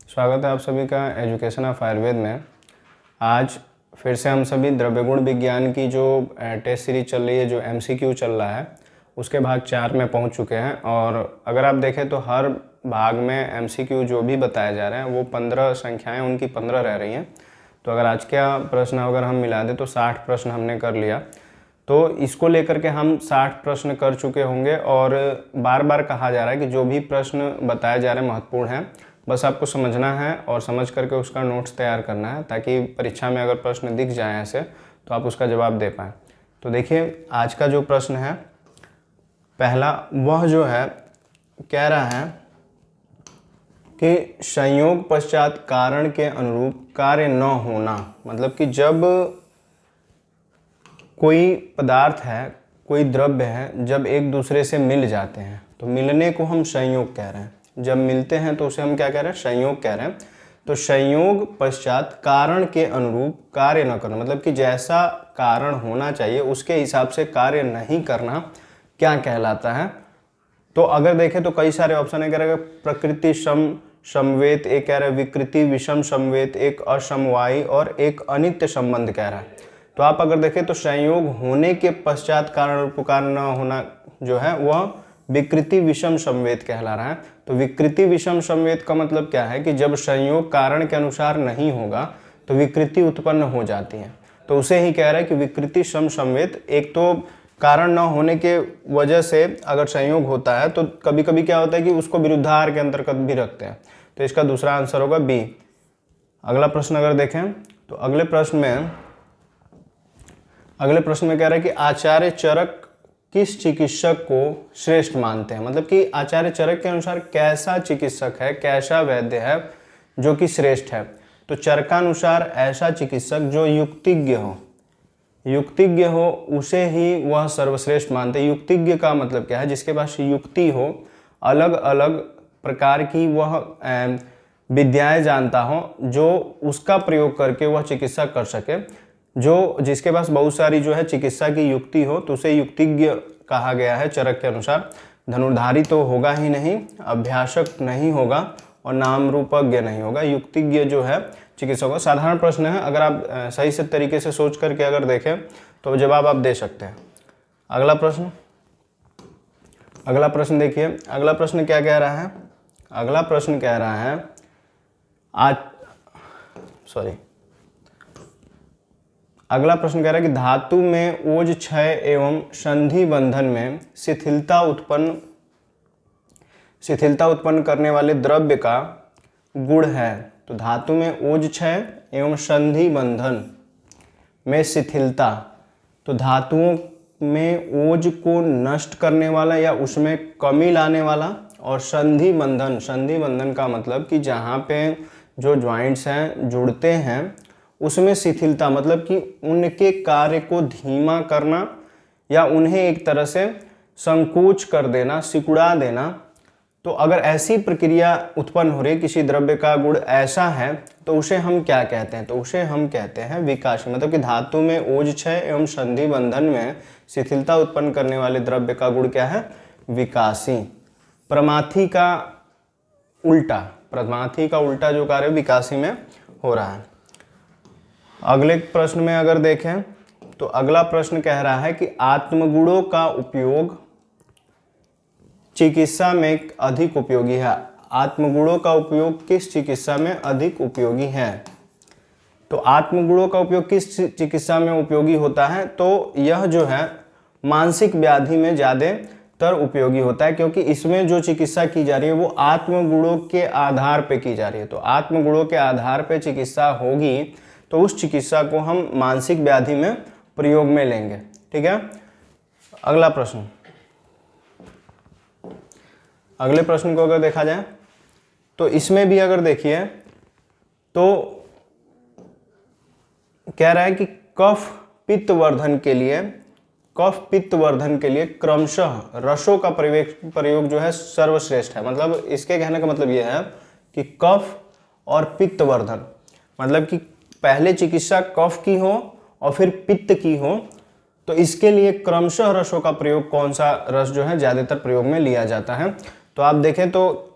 स्वागत है आप सभी का एजुकेशन ऑफ आयुर्वेद में। आज फिर से हम सभी द्रव्यगुण विज्ञान की जो टेस्ट सीरीज चल रही है, जो एमसीक्यू चल रहा है, उसके भाग 4 में पहुंच चुके हैं। और अगर आप देखें तो हर भाग में एमसीक्यू जो भी बताए जा रहे हैं वो 15 संख्याएं उनकी 15 रह रही हैं। तो अगर आज का प्रश्न अगर हम मिला दें तो 60 प्रश्न हमने कर लिया। तो इसको लेकर के हम 60 प्रश्न कर चुके होंगे और बार बार कहा जा रहा है कि जो भी प्रश्न बताए जा रहे हैं महत्वपूर्ण हैं, बस आपको समझना है और समझ करके उसका नोट्स तैयार करना है, ताकि परीक्षा में अगर प्रश्न दिख जाए ऐसे तो आप उसका जवाब दे पाएँ। तो देखिए आज का जो प्रश्न है पहला, वह जो है कह रहा है कि संयोग पश्चात कारण के अनुरूप कार्य न होना। मतलब कि जब कोई पदार्थ है, कोई द्रव्य है, जब एक दूसरे से मिल जाते हैं तो मिलने को हम संयोग कह रहे हैं। जब मिलते हैं तो उसे हम क्या कह रहे हैं? संयोग कह रहे हैं। तो संयोग पश्चात कारण के अनुरूप कार्य न करना, मतलब कि जैसा कारण होना चाहिए उसके हिसाब से कार्य नहीं करना क्या कहलाता है? तो अगर देखें तो कई सारे ऑप्शन है। कह रहे हैं प्रकृति सम समवेत, एक कह रहा है विकृति विषम समवेत, एक असमवायी और एक अनित्य संबंध कह रहा है। तो आप अगर देखें तो संयोग होने के पश्चात कारण और कारण न होना जो है वह विकृति विषम समवेत कहला रहा है। तो विकृति विषम समवेत का मतलब क्या है कि जब संयोग कारण के अनुसार नहीं होगा तो विकृति उत्पन्न हो जाती है। तो उसे ही कह रहा है कि विकृति सम समवेत। एक तो कारण न होने के वजह से अगर संयोग होता है तो कभी कभी क्या होता है कि उसको विरुद्धाहार के अंतर्गत भी रखते हैं। तो इसका दूसरा आंसर होगा बी। अगला प्रश्न अगर देखें तो अगले प्रश्न में कह रहा है कि आचार्य चरक किस चिकित्सक को श्रेष्ठ मानते हैं। मतलब कि आचार्य चरक के अनुसार कैसा चिकित्सक है, कैसा वैद्य है जो कि श्रेष्ठ है। तो चरकानुसार ऐसा चिकित्सक जो युक्तिज्ञ हो उसे ही वह सर्वश्रेष्ठ मानते हैं। युक्तिज्ञ का मतलब क्या है? जिसके पास युक्ति हो, अलग अलग प्रकार की वह विद्याएं जानता हो, जो उसका प्रयोग करके वह चिकित्सा कर सके। जिसके पास बहुत सारी जो है चिकित्सा की युक्ति हो तो उसे युक्तिज्ञ कहा गया है चरक के अनुसार। धनुर्धारी तो होगा ही नहीं, अभ्यासक नहीं होगा और नाम रूपज्ञ नहीं होगा। युक्तिज्ञ जो है चिकित्सक का साधारण प्रश्न है। अगर आप सही से तरीके से सोच करके अगर देखें तो जवाब आप दे सकते हैं। अगला प्रश्न देखिए। अगला प्रश्न क्या कह रहा है? अगला प्रश्न कह रहा है अगला प्रश्न कह रहा है कि धातु में ओज क्षय एवं संधि बंधन में शिथिलता उत्पन्न करने वाले द्रव्य का गुण है। तो धातु में ओज क्षय एवं संधि बंधन में शिथिलता, तो धातुओं में ओज को नष्ट करने वाला या उसमें कमी लाने वाला, और संधि बंधन का मतलब कि जहाँ पे जो ज्वाइंट्स हैं जुड़ते हैं उसमें शिथिलता, मतलब कि उनके कार्य को धीमा करना या उन्हें एक तरह से संकोच कर देना, सिकुड़ा देना। तो अगर ऐसी प्रक्रिया उत्पन्न हो रही, किसी द्रव्य का गुण ऐसा है तो उसे हम क्या कहते हैं? तो उसे हम कहते हैं विकासी। मतलब कि धातु में ओज क्षय एवं संधि बंधन में शिथिलता उत्पन्न करने वाले द्रव्य का गुण क्या है? विकासी। प्रमाथी का उल्टा जो कार्य विकासी में हो रहा है। अगले प्रश्न में अगर देखें तो अगला प्रश्न कह रहा है कि आत्मगुणों का उपयोग चिकित्सा में अधिक उपयोगी है। आत्मगुणों का उपयोग किस चिकित्सा में अधिक उपयोगी है? तो आत्मगुणों का उपयोग किस चिकित्सा में उपयोगी होता है? तो यह जो है मानसिक व्याधि में ज़्यादातर उपयोगी होता है, क्योंकि इसमें जो चिकित्सा की जा रही है वो आत्मगुणों के आधार पर की जा रही है। तो आत्मगुणों के आधार पर चिकित्सा होगी तो उस चिकित्सा को हम मानसिक व्याधि में प्रयोग में लेंगे। ठीक है। अगले प्रश्न को अगर देखा जाए तो इसमें भी अगर देखिए तो कह रहा है कि कफ पित्त वर्धन के लिए क्रमशः रसों का प्रयोग जो है सर्वश्रेष्ठ है। मतलब इसके कहने का मतलब यह है कि कफ और पित्त वर्धन, मतलब कि पहले चिकित्सा कफ की हो और फिर पित्त की हो, तो इसके लिए क्रमशः रसों का प्रयोग, कौन सा रस जो है ज़्यादातर प्रयोग में लिया जाता है? तो आप देखें तो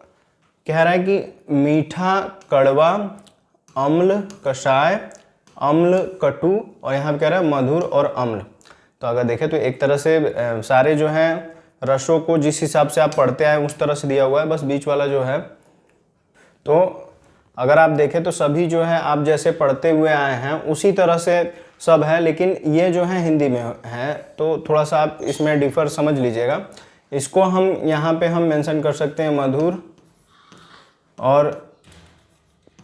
कह रहा है कि मीठा, कड़वा, अम्ल, कषाय, अम्ल, कटु, और यहाँ पे कह रहा है मधुर और अम्ल। तो अगर देखें तो एक तरह से सारे जो हैं रसों को जिस हिसाब से आप पढ़ते आए उस तरह से दिया हुआ है, बस बीच वाला जो है, तो अगर आप देखें तो सभी जो है आप जैसे पढ़ते हुए आए हैं उसी तरह से सब है, लेकिन ये जो है हिंदी में है, तो थोड़ा सा आप इसमें डिफर समझ लीजिएगा। इसको हम यहाँ पे हम मेंशन कर सकते हैं मधुर और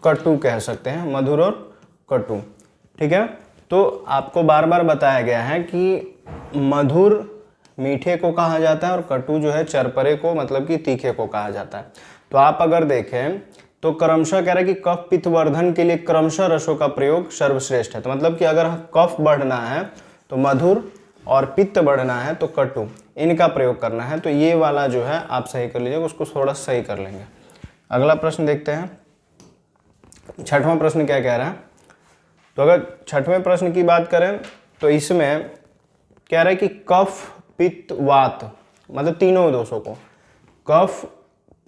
कटु कह सकते हैं, मधुर और कटु, ठीक है। तो आपको बार बार बताया गया है कि मधुर मीठे को कहा जाता है और कटु जो है चरपरे को, मतलब कि तीखे को कहा जाता है। तो आप अगर देखें तो क्रमशः कह रहा है कि कफ पित्त वर्धन के लिए क्रमशः रसों का प्रयोग सर्वश्रेष्ठ है। तो मतलब कि अगर कफ बढ़ना है तो मधुर और पित्त बढ़ना है तो कटु, इनका प्रयोग करना है। तो ये वाला जो है आप सही कर लीजिएगा, उसको थोड़ा सही कर लेंगे। अगला प्रश्न देखते हैं, छठवां प्रश्न क्या कह रहा है। तो अगर छठवें प्रश्न की बात करें तो इसमें कह रहा है कि कफ पित्त वात, मतलब तीनों दोषों को, कफ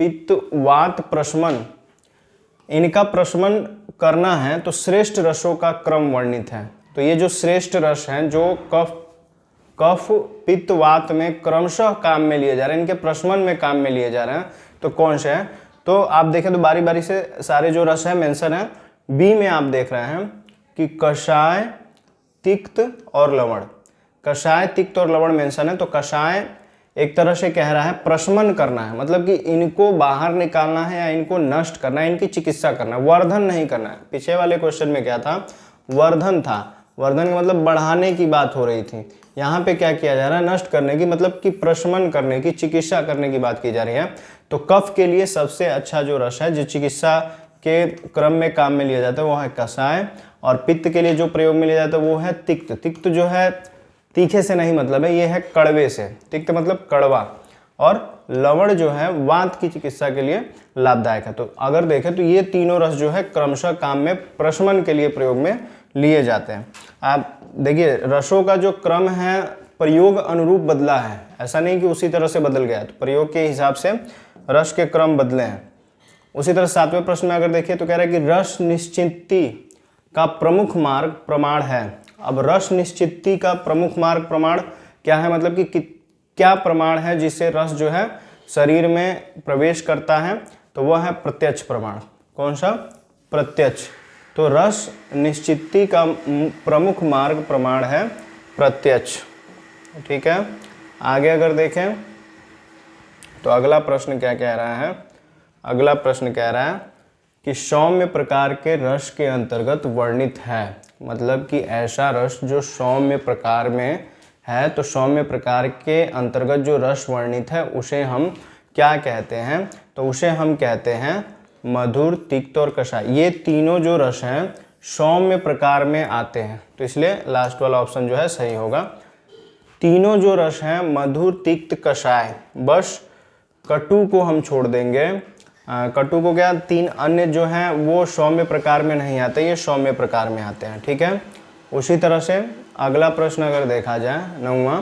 पित्त वात प्रशमन, इनका प्रशमन करना है तो श्रेष्ठ रसों का क्रम वर्णित है। तो ये जो श्रेष्ठ रस हैं जो कफ पित्त वात में क्रमशः काम में लिए जा रहे हैं, इनके प्रशमन में काम में लिए जा रहे हैं, तो कौन से हैं। तो आप देखें तो बारी बारी से सारे जो रस है मेंशन है। बी में आप देख रहे हैं कि कषाय, तिक्त और लवण, कषाय, तिक्त और लवण मेंशन है। तो कषाय एक तरह से कह रहा है प्रशमन करना है, मतलब कि इनको बाहर निकालना है या इनको नष्ट करना है, इनकी चिकित्सा करना है, वर्धन नहीं करना है। पीछे वाले क्वेश्चन में क्या था, वर्धन था, वर्धन का मतलब बढ़ाने की बात हो रही थी। यहाँ पे क्या किया जा रहा है, नष्ट करने की, मतलब कि प्रशमन करने की, चिकित्सा करने की बात की जा रही है। तो कफ के लिए सबसे अच्छा जो रस है जो चिकित्सा के क्रम में काम में लिया जाता है वो है कषाय, और पित्त के लिए जो प्रयोग में लिया जाता है वो है तिक्त। तिक्त जो है तीखे से नहीं मतलब है, ये है कड़वे से, तिक्त मतलब कड़वा, और लवण जो है वात की चिकित्सा के लिए लाभदायक है। तो अगर देखें तो ये तीनों रस जो है क्रमशः काम में प्रशमन के लिए प्रयोग में लिए जाते हैं। आप देखिए रसों का जो क्रम है प्रयोग अनुरूप बदला है, ऐसा नहीं कि उसी तरह से बदल गया, तो प्रयोग के हिसाब से रस के क्रम बदले हैं। उसी तरह सातवें प्रश्न में अगर देखिए तो कह रहा है कि रस निश्चिति का प्रमुख मार्ग प्रमाण है। अब रस निश्चिति का प्रमुख मार्ग प्रमाण क्या है, मतलब कि क्या प्रमाण है जिससे रस जो है शरीर में प्रवेश करता है, तो वह है प्रत्यक्ष प्रमाण। कौन सा, प्रत्यक्ष। तो रस निश्चिति का प्रमुख मार्ग प्रमाण है प्रत्यक्ष, ठीक है। आगे अगर देखें तो अगला प्रश्न क्या कह रहा है, अगला प्रश्न कह रहा है कि सौम्य प्रकार के रस के अंतर्गत वर्णित है, मतलब कि ऐसा रस जो सौम्य प्रकार में है, तो सौम्य प्रकार के अंतर्गत जो रस वर्णित है उसे हम क्या कहते हैं, तो उसे हम कहते हैं मधुर, तिक्त और कषाय। ये तीनों जो रस हैं सौम्य प्रकार में आते हैं, तो इसलिए लास्ट वाला ऑप्शन जो है सही होगा। तीनों जो रस हैं मधुर, तिक्त, कषाय, बस कटु को हम छोड़ देंगे। कटु को क्या, तीन अन्य जो हैं वो सौम्य प्रकार में नहीं आते, ये सौम्य प्रकार में आते हैं, ठीक है। उसी तरह से अगला प्रश्न अगर देखा जाए 9वां,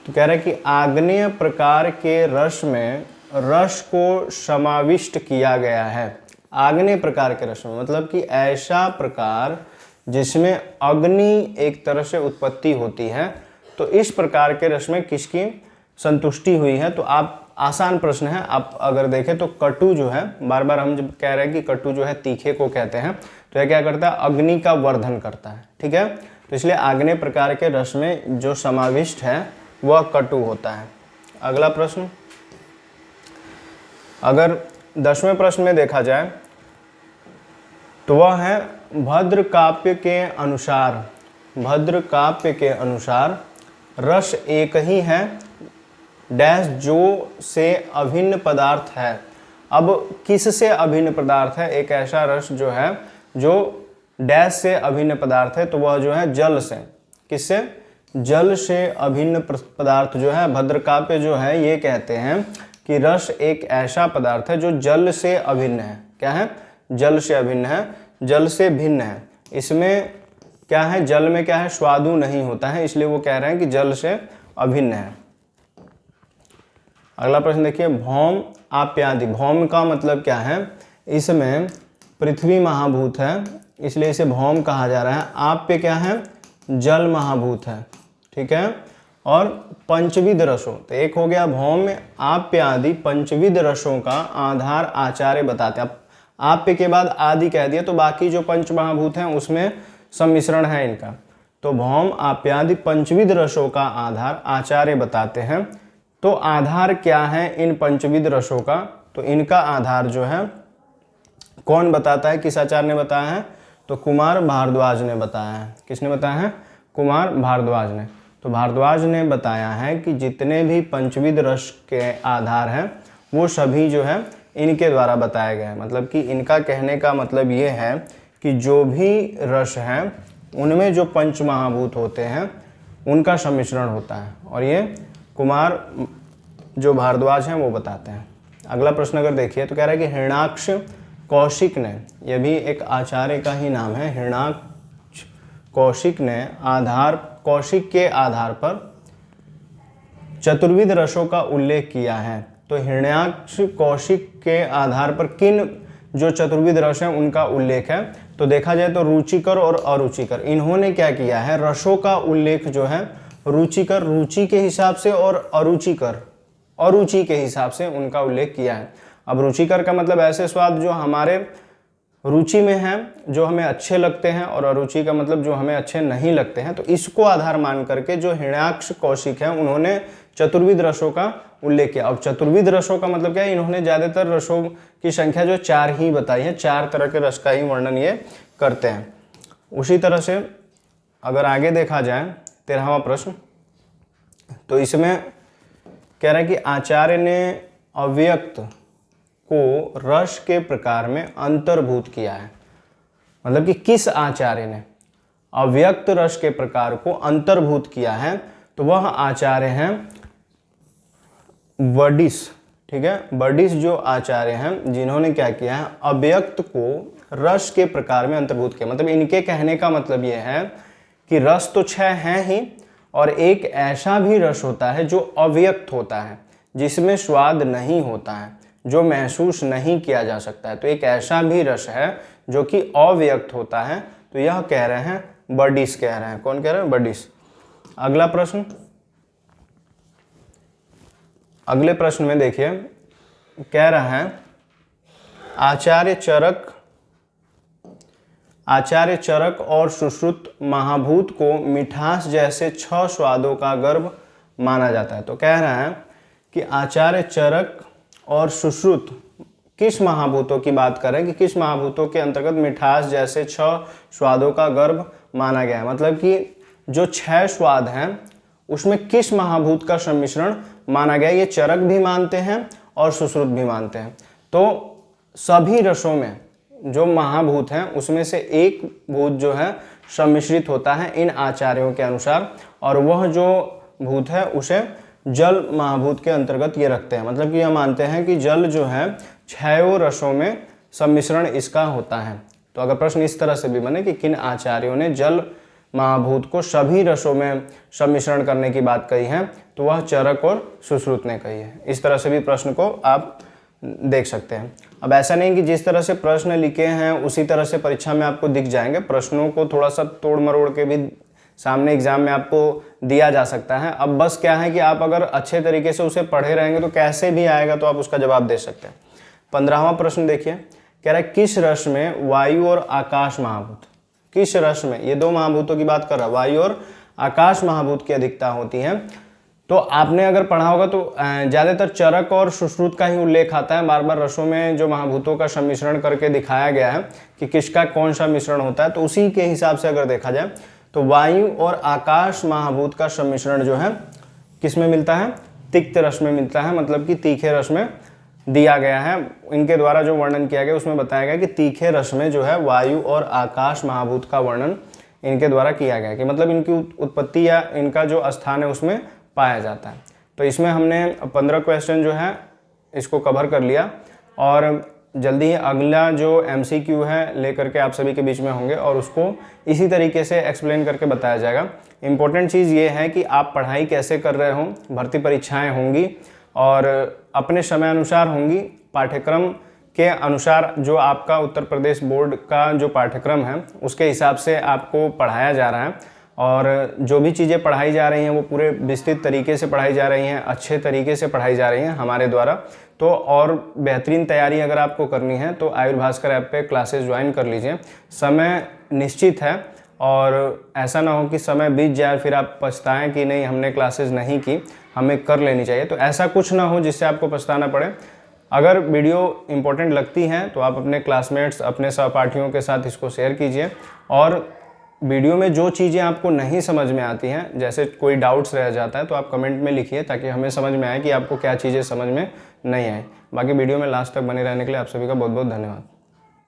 तो कह रहा है कि आग्नेय प्रकार के रस में रस को समाविष्ट किया गया है। आग्नेय प्रकार के रस में मतलब कि ऐसा प्रकार जिसमें अग्नि एक तरह से उत्पत्ति होती है, तो इस प्रकार के रस में किसकी संतुष्टि हुई है। तो आप आसान प्रश्न है, आप अगर देखें तो कटु जो है, बार बार हम जब कह रहे हैं कि कटु जो है तीखे को कहते हैं, तो यह क्या करता है, अग्नि का वर्धन करता है, ठीक है। तो इसलिए आग्नेय प्रकार के रस में जो समाविष्ट है वह कटु होता है। अगला प्रश्न, अगर 10वें प्रश्न में देखा जाए तो वह है भद्र काव्य के अनुसार, भद्र काव्य के अनुसार रस एक ही है डैश जो से अभिन्न पदार्थ है। अब किससे अभिन्न पदार्थ है, एक ऐसा रस जो है जो डैश से अभिन्न पदार्थ है, तो वह जो है जल से, किससे, जल से अभिन्न पदार्थ जो है। भद्रकाव्य जो है ये कहते हैं कि रस एक ऐसा पदार्थ है जो जल से अभिन्न है। क्या है, जल से अभिन्न है, जल से भिन्न है। इसमें क्या है, जल में क्या है, स्वादु नहीं होता है, इसलिए वो कह रहे हैं कि जल से अभिन्न है। अगला प्रश्न देखिए, भौम आप्यादि। भौम का मतलब क्या है, इसमें पृथ्वी महाभूत है इसलिए इसे भौम कहा जा रहा है। आप्य क्या है, जल महाभूत है, ठीक है। और पंचविध रसों, तो एक हो गया भौम आप्य आदि पंचविध रसों का आधार आचार्य बताते हैं। अब आप्य के बाद आदि कह दिया तो बाकी जो पंच महाभूत हैं उसमें सम्मिश्रण है इनका। तो भौम आप्यादि पंचविध रसों का आधार आचार्य बताते हैं। तो आधार क्या है इन पंचविध रसों का, तो इनका आधार जो है कौन बताता है, किस आचार्य ने बताया है, तो कुमार भारद्वाज ने बताया है। किसने बताया है, कुमार भारद्वाज ने। तो भारद्वाज ने बताया है कि जितने भी पंचविध रस के आधार हैं वो सभी जो है इनके द्वारा बताए गए हैं। मतलब कि इनका कहने का मतलब ये है कि जो भी रस हैं उनमें जो पंच महाभूत होते हैं उनका सम्मिश्रण होता है, और ये कुमार जो भारद्वाज हैं वो बताते हैं। अगला प्रश्न अगर देखिए तो कह रहा है कि हिरणाक्ष कौशिक ने, यह भी एक आचार्य का ही नाम है, हिरणाक्ष कौशिक ने कौशिक के आधार पर चतुर्विध रसों का उल्लेख किया है। तो हिरण्याक्ष कौशिक के आधार पर किन जो चतुर्विध रस हैं उनका उल्लेख है। तो देखा जाए तो रुचिकर और अरुचिकर, इन्होंने क्या किया है, रसों का उल्लेख जो है रुचिकर रुचि के हिसाब से और अरुचिकर अरुचि के हिसाब से उनका उल्लेख किया है। अब रुचिकर का मतलब ऐसे स्वाद जो हमारे रुचि में हैं, जो हमें अच्छे लगते हैं, और अरुचि का मतलब जो हमें अच्छे नहीं लगते हैं। तो इसको आधार मान करके जो हिरण्याक्ष कौशिक है उन्होंने चतुर्विध रसों का उल्लेख किया। अब चतुर्विध रसों का मतलब क्या है, इन्होंने ज़्यादातर रसों की संख्या जो 4 ही बताई है, 4 तरह के रस का ही वर्णन ये करते हैं। उसी तरह से अगर आगे देखा जाए 13वां प्रश्न, तो इसमें कह रहा है कि आचार्य ने अव्यक्त को रस के प्रकार में अंतर्भूत किया है। मतलब कि किस आचार्य ने अव्यक्त रस के प्रकार को अंतर्भूत किया है, तो वह आचार्य हैं बर्डिस, ठीक है। बर्डिस जो आचार्य हैं जिन्होंने क्या किया है, अव्यक्त को रस के प्रकार में अंतर्भूत किया। मतलब इनके कहने का मतलब यह है कि रस तो 6 हैं ही, और एक ऐसा भी रस होता है जो अव्यक्त होता है, जिसमें स्वाद नहीं होता है, जो महसूस नहीं किया जा सकता है। तो एक ऐसा भी रस है जो कि अव्यक्त होता है। तो यह कह रहे हैं बर्डिस, कह रहे हैं, कौन कह रहे हैं, बर्डिस। अगला प्रश्न, अगले प्रश्न में देखिए कह रहा है आचार्य चरक और सुश्रुत महाभूत को मिठास जैसे 6 स्वादों का गर्भ माना जाता है। तो कह रहा है कि आचार्य चरक और सुश्रुत किस महाभूतों की बात कर रहे हैं, कि किस महाभूतों के अंतर्गत मिठास जैसे 6 स्वादों का गर्भ माना गया है। मतलब कि जो 6 स्वाद हैं उसमें किस महाभूत का सम्मिश्रण माना गया, ये चरक भी मानते हैं और सुश्रुत भी मानते हैं। तो सभी रसों में जो महाभूत हैं उसमें से एक भूत जो है सम्मिश्रित होता है इन आचार्यों के अनुसार, और वह जो भूत है उसे जल महाभूत के अंतर्गत ये रखते हैं। मतलब कि यह मानते हैं कि जल जो है 6 रसों में सम्मिश्रण इसका होता है। तो अगर प्रश्न इस तरह से भी बने कि किन आचार्यों ने जल महाभूत को सभी रसों में सम्मिश्रण करने की बात कही है, तो वह चरक और सुश्रुत ने कही है। इस तरह से भी प्रश्न को आप देख सकते हैं। अब ऐसा नहीं कि जिस तरह से प्रश्न लिखे हैं उसी तरह से परीक्षा में आपको दिख जाएंगे, प्रश्नों को थोड़ा सा तोड़ मरोड़ के भी सामने एग्जाम में आपको दिया जा सकता है। अब बस क्या है कि आप अगर अच्छे तरीके से उसे पढ़े रहेंगे तो कैसे भी आएगा तो आप उसका जवाब दे सकते हैं। 15वां प्रश्न देखिए, कह रहा है किस रस में वायु और आकाश महाभूत, किस रस में, ये 2 महाभूतों की बात कर रहा है, वायु और आकाश महाभूत की अधिकता होती है। तो आपने अगर पढ़ा होगा तो ज़्यादातर चरक और सुश्रुत का ही उल्लेख आता है, बार बार रसों में जो महाभूतों का सम्मिश्रण करके दिखाया गया है कि किसका कौन सा मिश्रण होता है। तो उसी के हिसाब से अगर देखा जाए तो वायु और आकाश महाभूत का सम्मिश्रण जो है किस में मिलता है, तिक्त रस में मिलता है। मतलब कि तीखे रस में दिया गया है, इनके द्वारा जो वर्णन किया गया उसमें बताया गया कि तीखे रस में जो है वायु और आकाश महाभूत का वर्णन इनके द्वारा किया गया, कि मतलब इनकी उत्पत्ति या इनका जो स्थान है उसमें पाया जाता है। तो इसमें हमने 15 क्वेश्चन जो है इसको कवर कर लिया, और जल्दी ही अगला जो MCQ है लेकर के आप सभी के बीच में होंगे और उसको इसी तरीके से एक्सप्लेन करके बताया जाएगा। इम्पोर्टेंट चीज़ ये है कि आप पढ़ाई कैसे कर रहे हो, भर्ती परीक्षाएं होंगी और अपने समय अनुसार होंगी। पाठ्यक्रम के अनुसार जो आपका उत्तर प्रदेश बोर्ड का जो पाठ्यक्रम है उसके हिसाब से आपको पढ़ाया जा रहा है, और जो भी चीज़ें पढ़ाई जा रही हैं वो पूरे विस्तृत तरीके से पढ़ाई जा रही हैं, अच्छे तरीके से पढ़ाई जा रही हैं हमारे द्वारा। तो और बेहतरीन तैयारी अगर आपको करनी है तो आयुर्भास्कर ऐप पे क्लासेस ज्वाइन कर लीजिए। समय निश्चित है, और ऐसा ना हो कि समय बीत जाए फिर आप पछताएं कि नहीं हमने क्लासेस नहीं की, हमें कर लेनी चाहिए। तो ऐसा कुछ ना हो जिससे आपको पछताना पड़े। अगर वीडियो इम्पोर्टेंट लगती है तो आप अपने क्लासमेट्स, अपने सहपाठियों के साथ इसको शेयर कीजिए। और वीडियो में जो चीज़ें आपको नहीं समझ में आती हैं, जैसे कोई डाउट्स रह जाता है, तो आप कमेंट में लिखिए ताकि हमें समझ में आए कि आपको क्या चीज़ें समझ में नहीं आई। बाकी वीडियो में लास्ट तक बने रहने के लिए आप सभी का बहुत बहुत धन्यवाद।